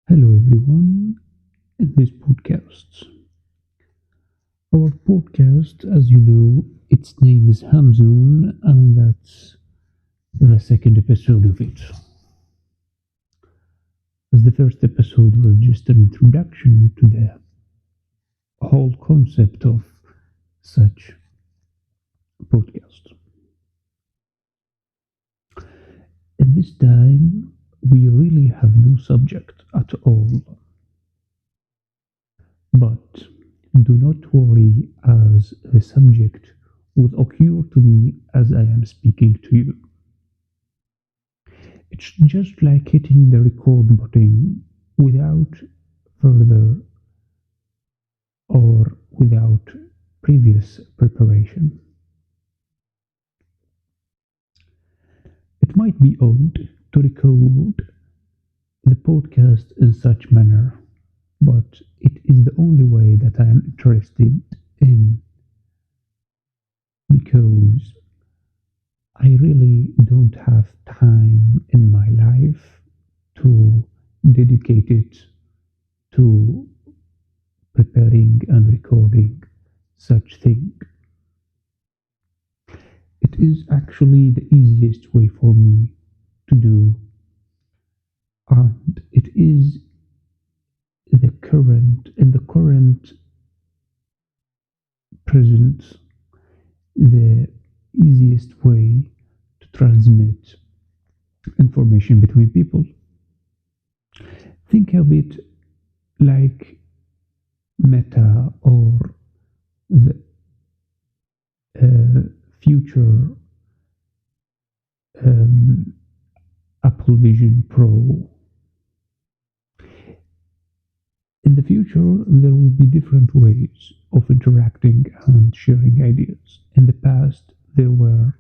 Hello everyone in this podcast. Our podcast, as you know, its name is Hamzoon, and that's the second episode of it. As the first episode was just an introduction to the whole concept of such podcast. And this time, we really have no subject at all. But do not worry, as the subject would occur to me as I am speaking to you. It's just like hitting the record button without further or without previous preparation. It might be odd to record the podcast in such manner, but it is the only way that I am interested in because I really don't have time in my life to dedicate it to preparing and recording such thing. It is actually the easiest way for me to do, and it is in the current present the easiest way to transmit information between people. Think of it like Meta or the future um, Apple Vision Pro. In the future, there will be different ways of interacting and sharing ideas. In the past, there were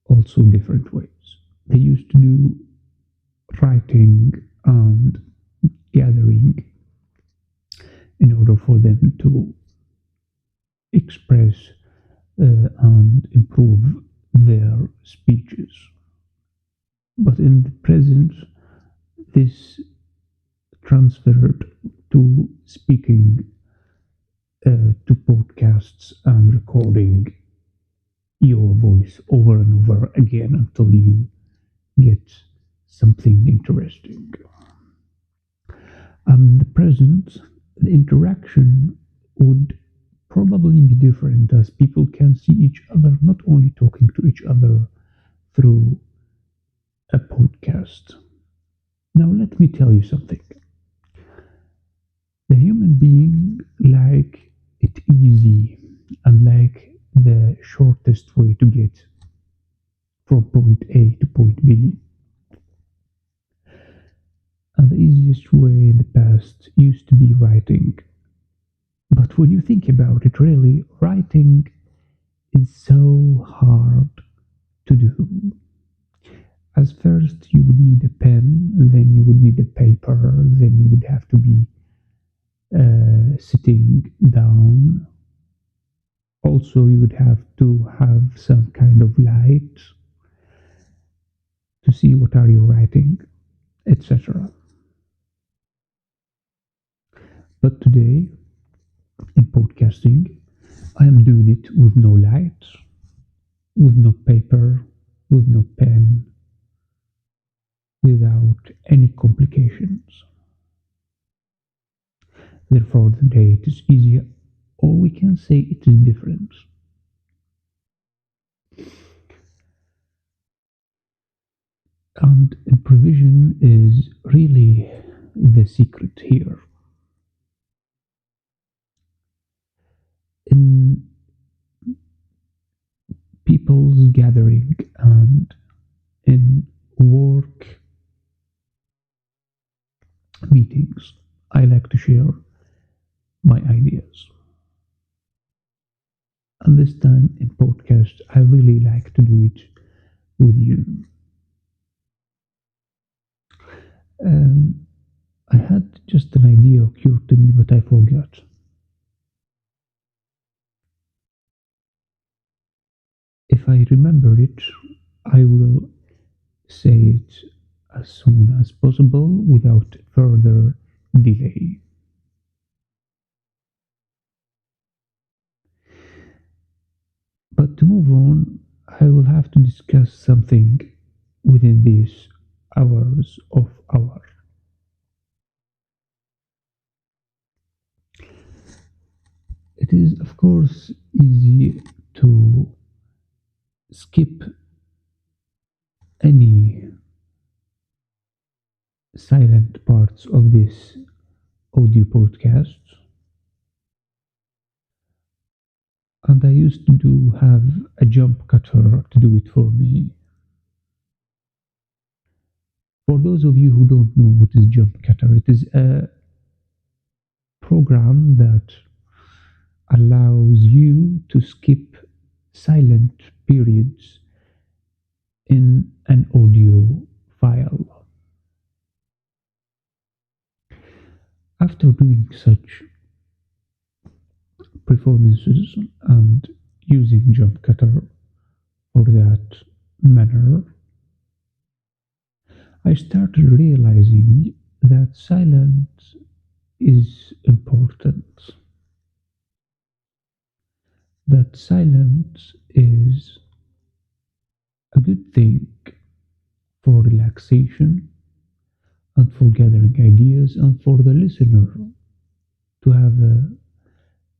also different ways. They used to do writing and gathering in order for them to express and improve their speeches. But in the present, this transferred to speaking, to podcasts and recording your voice over and over again until you get something interesting. The present, the interaction would probably be different as people can see each other, not only talking to each other through a podcast. Now, let me tell you something. The human being like it easy and like the shortest way to get from point A to point B. And the easiest way in the past used to be writing. But when you think about it, really, writing is so hard to do. As first, you would need a pen, then you would need a paper, then you would have to be sitting down. Also, you would have to have some kind of light to see what are you writing, etc. But today, in podcasting, I am doing it with no light, with no paper, with no pen, without any complications. Therefore, today it is easier, or we can say it is different. And improvisation is really the secret here. In people's gathering and in work meetings, I like to share my ideas. And this time in podcast, I really like to do it with you. Um, I had just an idea occurred to me, but I forgot. If I remember it, I will say it as soon as possible without further delay. But to move on, I will have to discuss something within these hours of our. It is, of course, easy to skip any silent parts of this audio podcast, and I used to do have a jump cutter to do it for me. For those of you who don't know what is jump cutter, it is a program that allows you to skip silent periods in an audio file. After doing such performances and using jump cutter for that manner, I started realizing that silence is important, that silence is a good thing for relaxation and for gathering ideas and for the listener to have a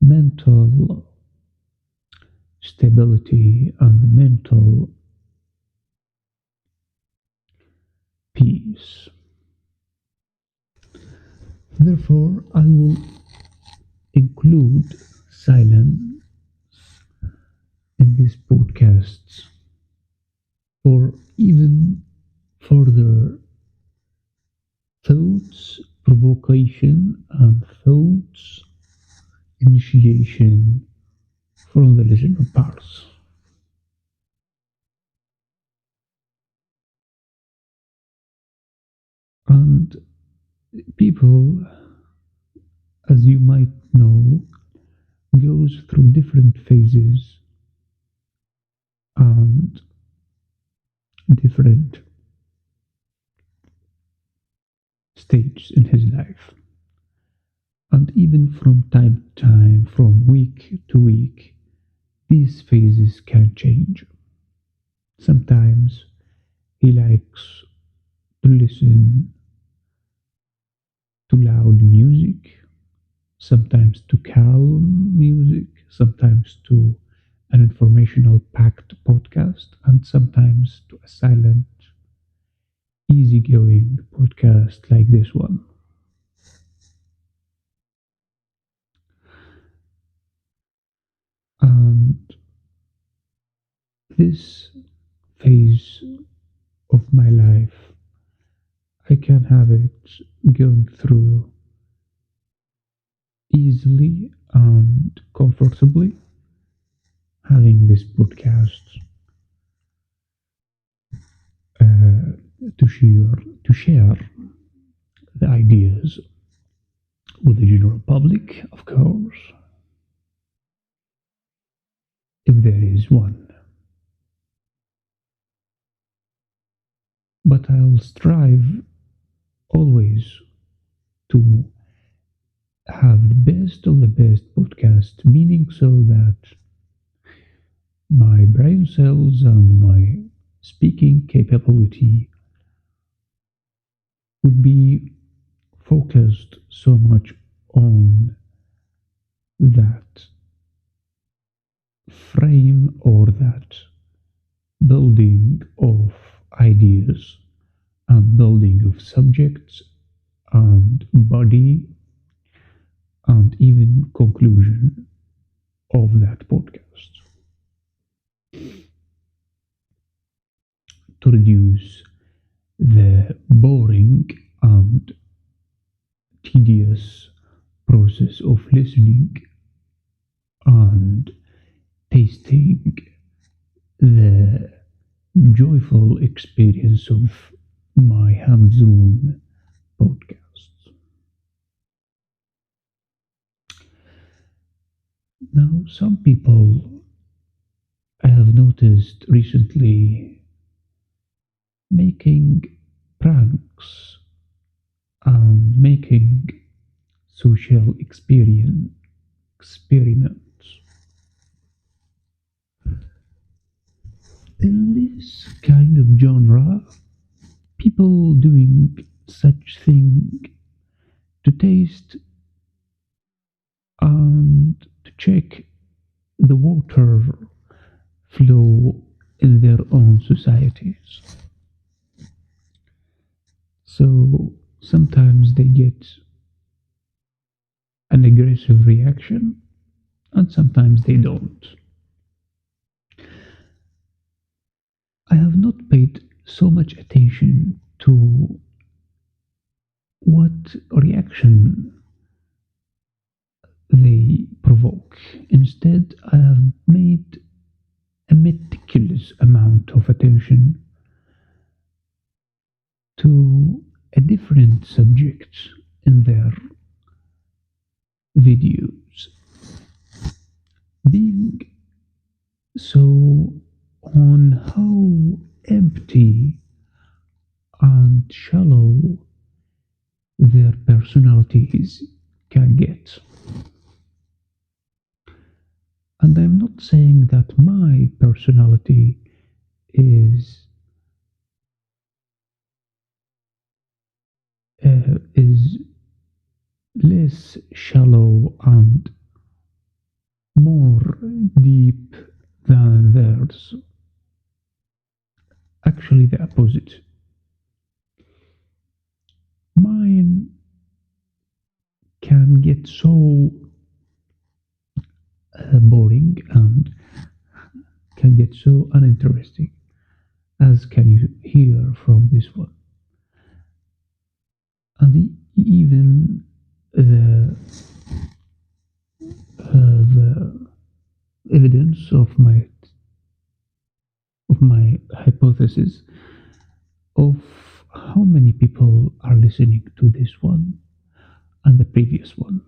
mental stability and mental peace. Therefore, I will include silence in these podcasts for even further thoughts, provocation, and thoughts initiation from the listener parts. And people, as you might know, goes through different phases and different stages in his life. And even from time to time, from week to week, these phases can change. Sometimes he likes to listen to loud music, sometimes to calm music, sometimes to an informational packed podcast, and sometimes to a silent, easygoing podcast like this one. And this phase of my life, I can have it going through easily and comfortably, having this podcast to share the ideas with the general public, of course, if there is one. But I'll strive always to have the best of the best podcast, meaning so that my brain cells and my speaking capability would be focused so much on that frame or that building of ideas and building of subjects and body and even conclusion of that podcast to reduce the boring and tedious process of listening and tasting the joyful experience of my Hamzoon podcasts. Now, some people I have noticed recently making pranks and making social experience experiments. In this kind of genre, people doing such thing to taste and to check the water flow in their own societies. So sometimes they get an aggressive reaction and sometimes they don't. I have not paid so much attention to what reaction they provoke. Instead, I have made a meticulous amount of attention to a different subject in their videos, being so on how empty and shallow their personalities can get. And I'm not saying that my personality is less shallow and more deep than theirs. Actually, the opposite. Mine can get so boring and can get so uninteresting, as can you hear from this one. And even the the evidence of my hypothesis of how many people are listening to this one and the previous one,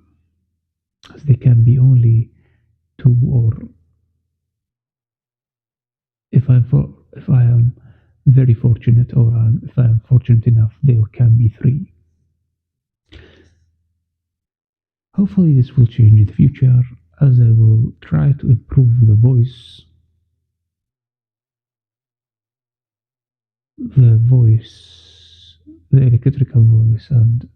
as they can be only two, or if I am very fortunate, or if I am fortunate enough, there can be three. Hopefully, this will change in the future as I will try to improve the voice, the electrical voice, and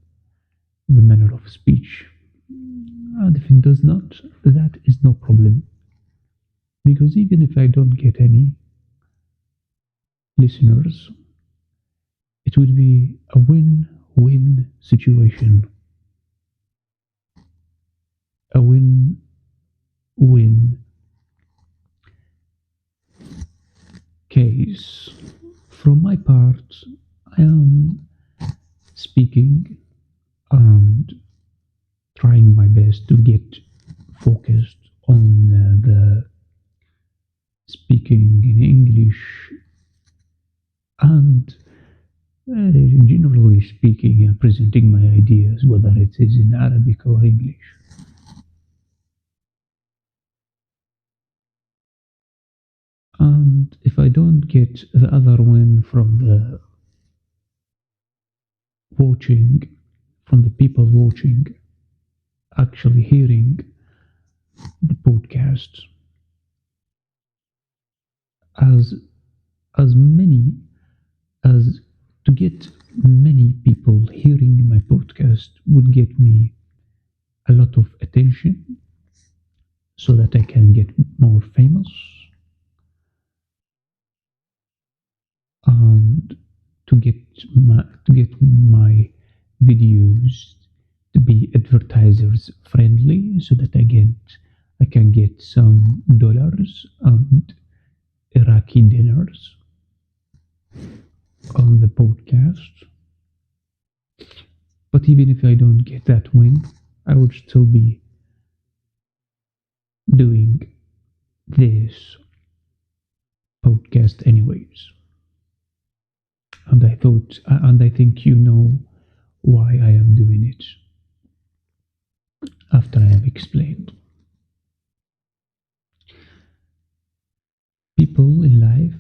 the manner of speech. And if it does not, that is no problem. Because even if I don't get any listeners, it would be a win win situation. A win win case. From my part, I am speaking and trying my best to get focused on the speaking in English and generally speaking, presenting my ideas, whether it is in Arabic or English. And if I don't get the other win from the watching, from the people watching, actually hearing the podcast, as as many as to get many people hearing my podcast would get me a lot of attention so that I can get more famous and to get my videos to be advertisers friendly so that I can get some dollars and Iraqi dinners on the podcast. But even if I don't get that win, I would still be doing this podcast anyways. And I think you know why I am doing it after I have explained. People in life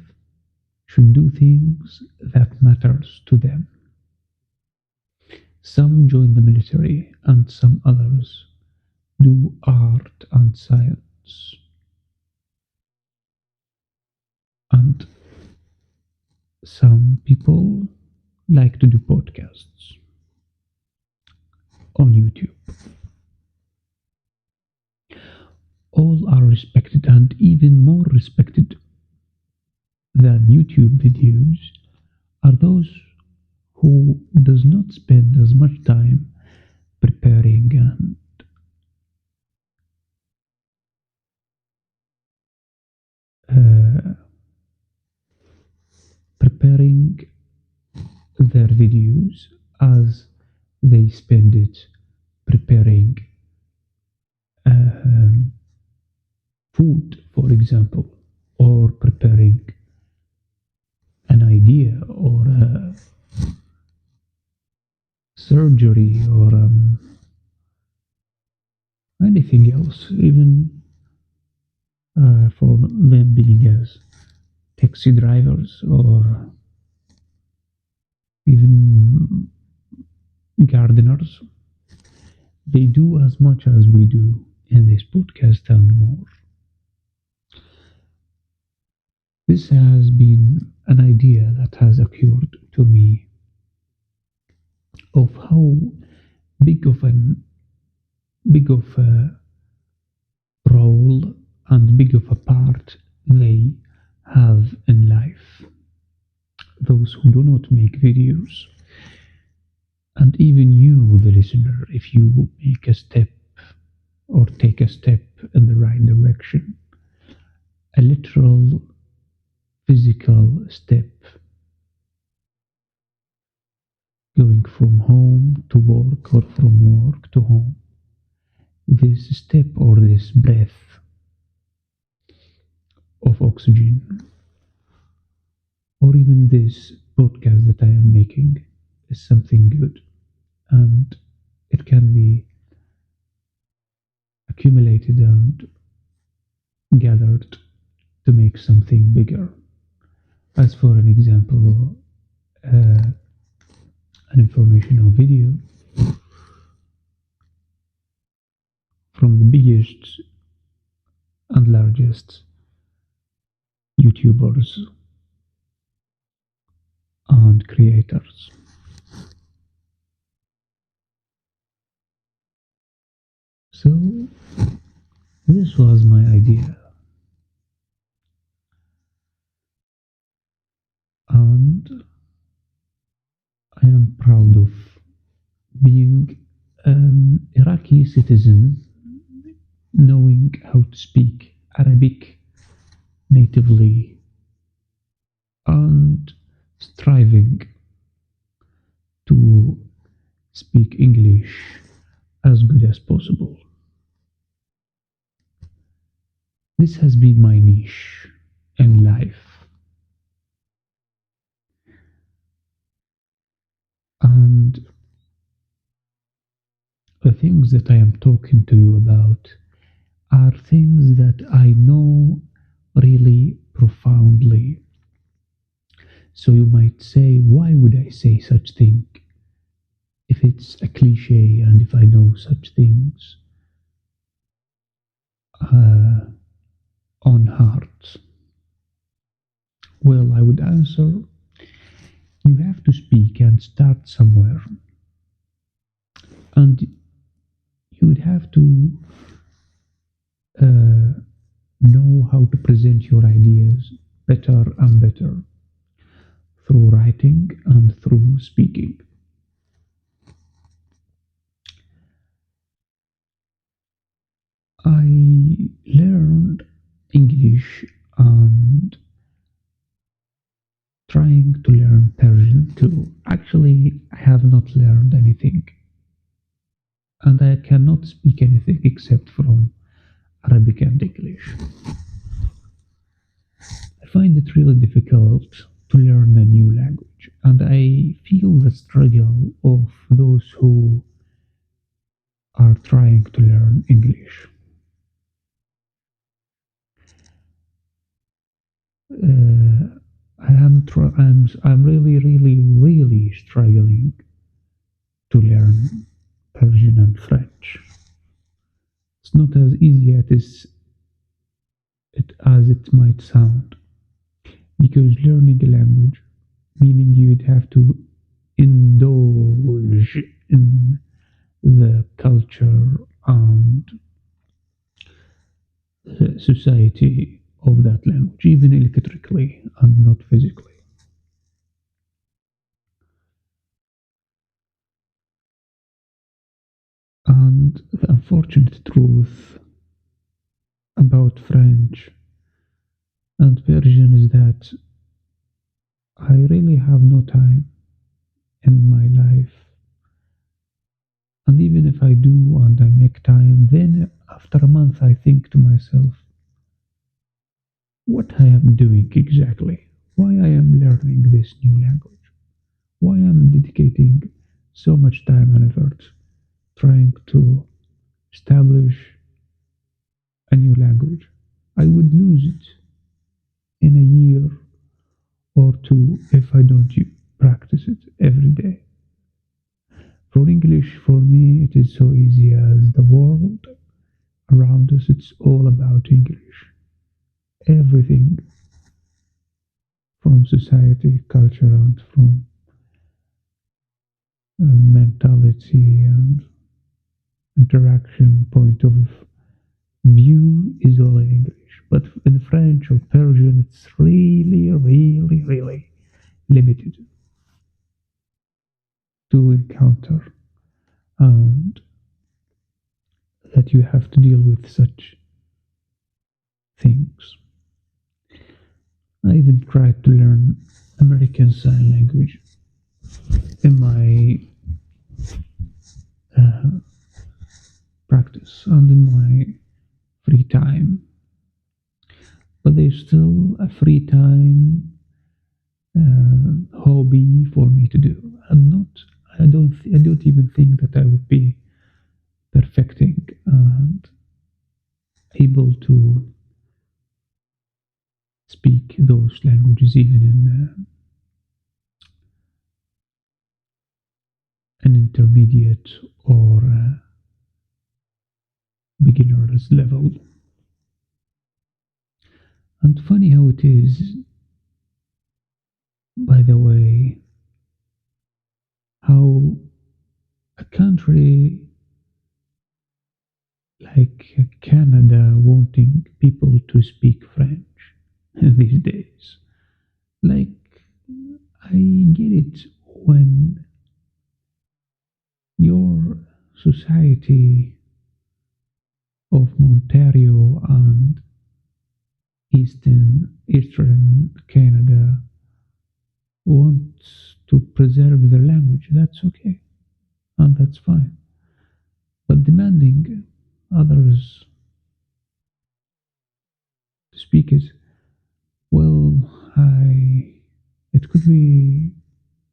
should do things that matters to them. Some join the military, and some others do art and science. And some people like to do podcasts on YouTube. All are respected, and even more respected than YouTube videos are those who does not spend as much time preparing and uh, preparing their videos as they spend it preparing um, food, for example, or preparing an idea or a surgery or anything else, even for them being as taxi drivers or even gardeners. They do as much as we do in this podcast and more. This has been an idea that has occurred to me of how big of an big of a role and big of a part they have in life. Those who do not make videos, and even you, the listener, if you make a step or take a step in the right direction, a literal physical step going from home to work or from work to home, this step or this breath of oxygen, or even this podcast that I am making, is something good, and it can be accumulated and gathered to make something bigger. As for an example, an informational video from the biggest and largest YouTubers and creators. So, this was my idea, and I am proud of being an Iraqi citizen, knowing how to speak Arabic natively and striving to speak English as good as possible. This has been my niche in life, and the things that I am talking to you about are things that I know really profoundly. So you might say, why would I say such thing if it's a cliche and if I know such things uh, on heart? Well, I would answer, you have to speak and start somewhere, and you would have to uh, know how to present your ideas better and better through writing and through speaking. I learned English and trying to learn Persian too. Actually, I have not learned anything, and I cannot speak anything except from Arabic and English. I find it really difficult to learn a new language, and I feel the struggle of those who are trying to learn English. Uh, I'm really, really, really struggling to learn Persian and French. It's not as easy as it might sound, because learning a language, meaning you'd have to indulge in the culture and the society of that language, even electrically and not physically. And the unfortunate truth about French and Persian is that I really have no time in my life. And even if I do and I make time, then after a month I think to myself, what I am doing exactly, why I am learning this new language, why I'm dedicating so much time and effort trying to establish a new language. I would lose it in a year or two if I don't practice it every day. For English, for me, it is so easy as the world around us, it's all about English. Everything from society, culture, and from mentality and interaction point of view is all in English. But in French or Persian, it's really, really, really limited to encounter, and that you have to deal with such things. I even tried to learn American Sign Language in my uh, practice and in my free time, but there's still a free time hobby for me to do. I don't even think that I would be perfecting and able to speak those languages even in an intermediate or beginner's level. And funny how it is, by the way, how a country like Canada wanting people to speak French these days. Like, I get it when your society of Ontario and Eastern Canada wants to preserve their language. That's okay, and that's fine. But demanding others to speak it, well, I it could be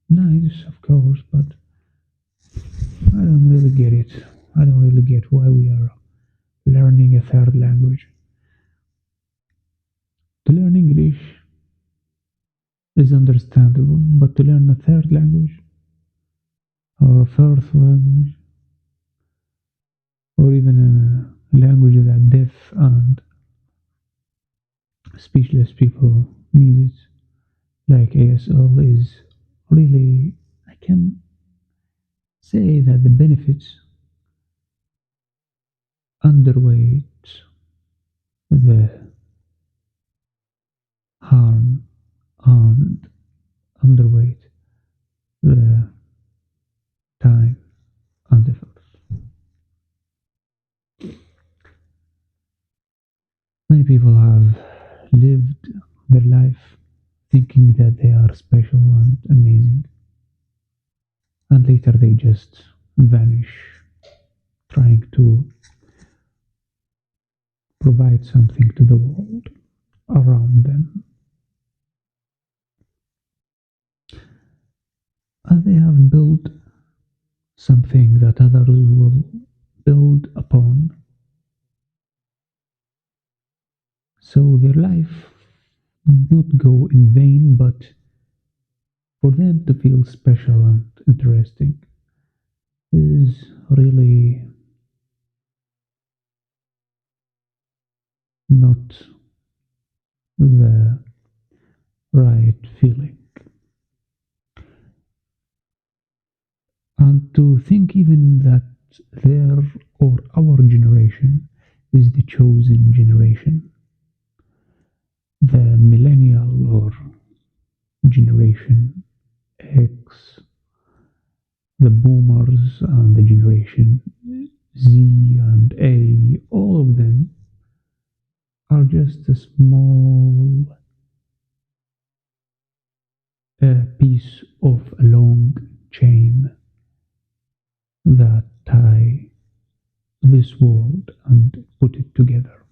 nice, of course, but I don't really get it. I don't really get why we are learning a third language. To learn English is understandable, but to learn a third language or a fourth language or even a language that deaf and speechless people need it, like ASL, is really, I can say that the benefits underweight the harm and underweight the time and effort. Many people have lived their life thinking that they are special and amazing, and later they just vanish trying to provide something to the world around them. And they have built something that others will build upon. So their life not go in vain, but for them to feel special and interesting. is really not the right feeling. And to think even that their or our generation is the chosen generation, the millennial or generation X, the boomers and the generation Z and A, all of them are just a small piece of a long chain that tie this world and put it together,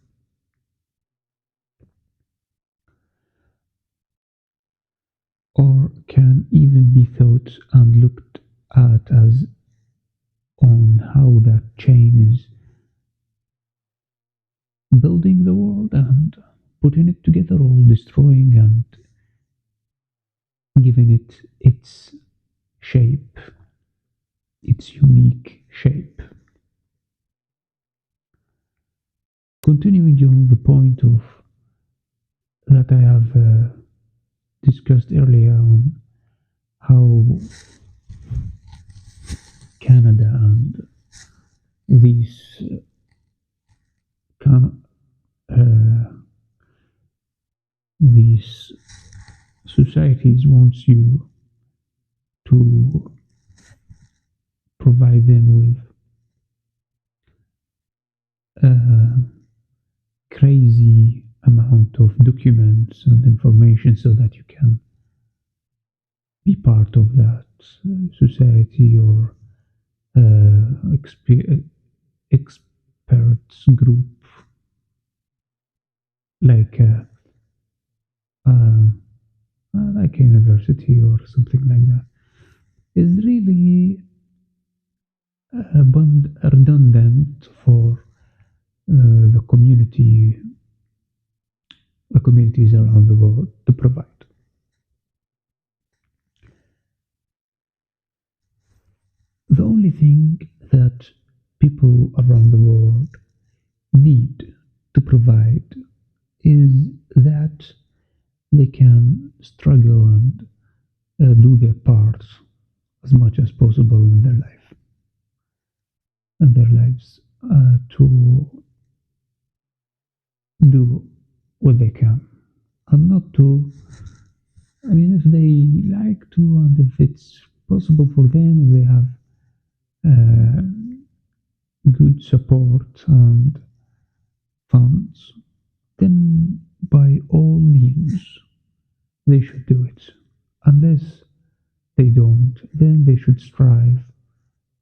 or can even be thought and looked at as on how that chain is building the world and putting it together, all destroying and giving it its shape, its unique shape. Continuing on the point of that I have discussed earlier on how Canada and these can, uh, these societies wants you to provide them with a crazy amount of documents and information so that you can be part of that society or experts group like uh, like a university or something like that is really redundant for the communities around the world to provide. The only thing that people around the world need to provide is that they can struggle and do their parts as much as possible in their lives, to do what they can, and not to. I mean, if they like to, and if it's possible for them, if they have uh, good support and funds, then by all means they should do it. Unless they don't, then they should strive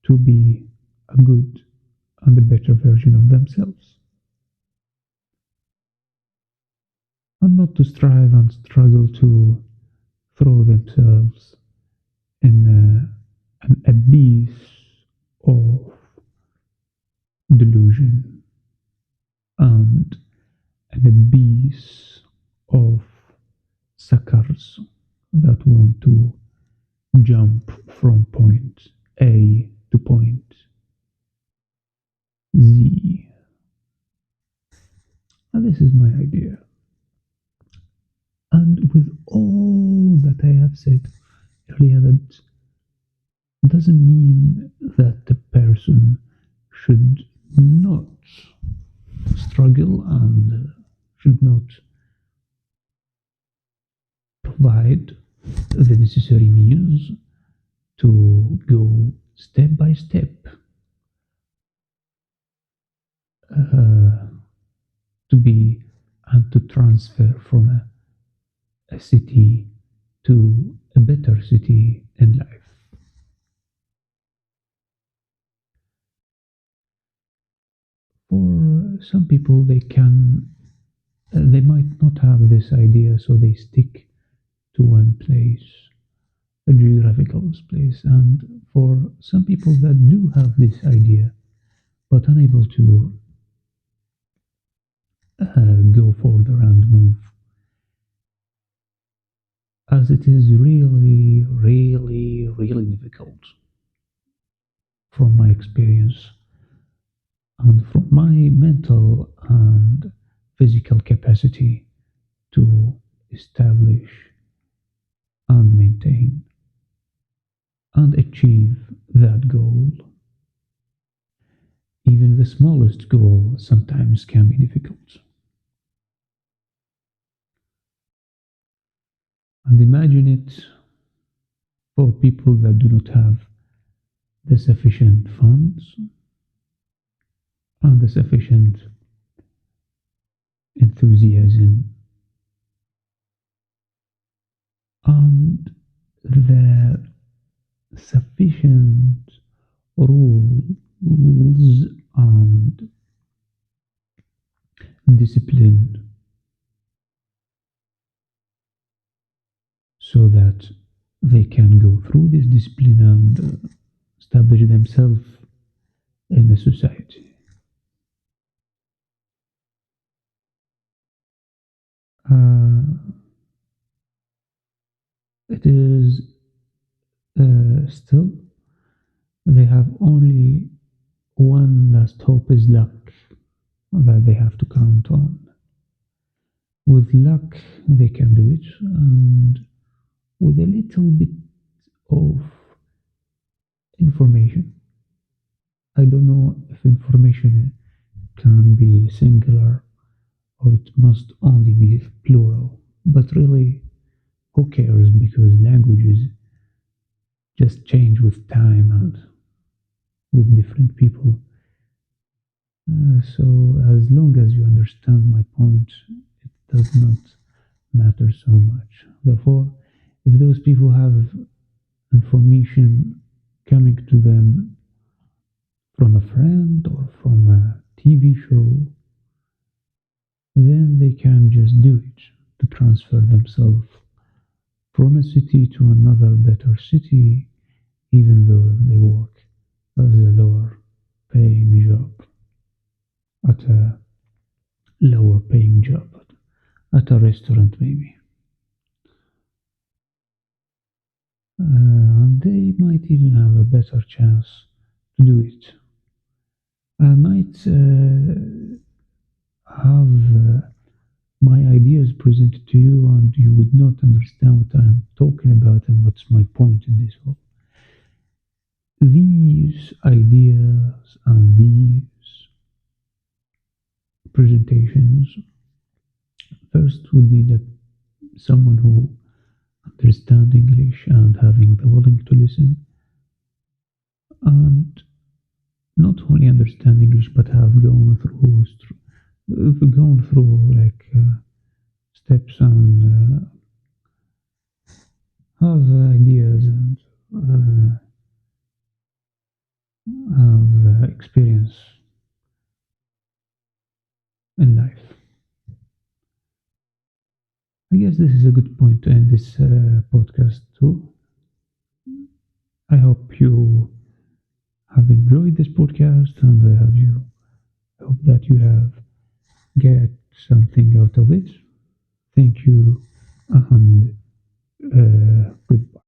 to be a good and a better version of themselves, and not to strive and struggle to throw themselves in an abyss of delusion and an abyss of suckers that want to jump from point A to point Z. And this is my idea. And with all that I have said earlier, that doesn't mean that the person should not struggle and should not provide the necessary means to go step by step uh, to be and to transfer from a city to a better city in life. For some people, they might not have this idea, so they stick to one place, a geographical place. And for some people that do have this idea, but unable to go further and move, as it is really, really, really difficult from my experience and from my mental and physical capacity to establish and maintain and achieve that goal. Even the smallest goal sometimes can be difficult. And imagine it for people that do not have the sufficient funds and the sufficient enthusiasm and the sufficient rules and discipline so that they can go through this discipline and establish themselves in the society. Uh, it is still, they have only one last hope is luck that they have to count on. With luck, they can do it, and with a little bit of information. I don't know if information can be singular or it must only be plural, but really, who cares because languages just change with time and with different people. So, as long as you understand my point, it does not matter so much. Therefore, if those people have information coming to them from a friend or from a TV show, then they can just do it to transfer themselves from a city to another better city, even though they work as a lower paying job at a lower paying job at a restaurant, maybe. And they might even have a better chance to do it. I might have my ideas presented to you, and you would not understand what I'm talking about and what's my point in this whole. These ideas and these presentations first would need someone who understands English and having the willing to listen, and not only understand English but have gone through like steps and have ideas and have experience in life. I guess this is a good point to end this podcast too. I hope you have enjoyed this podcast, and I hope that you have get something out of it. Thank you, and goodbye.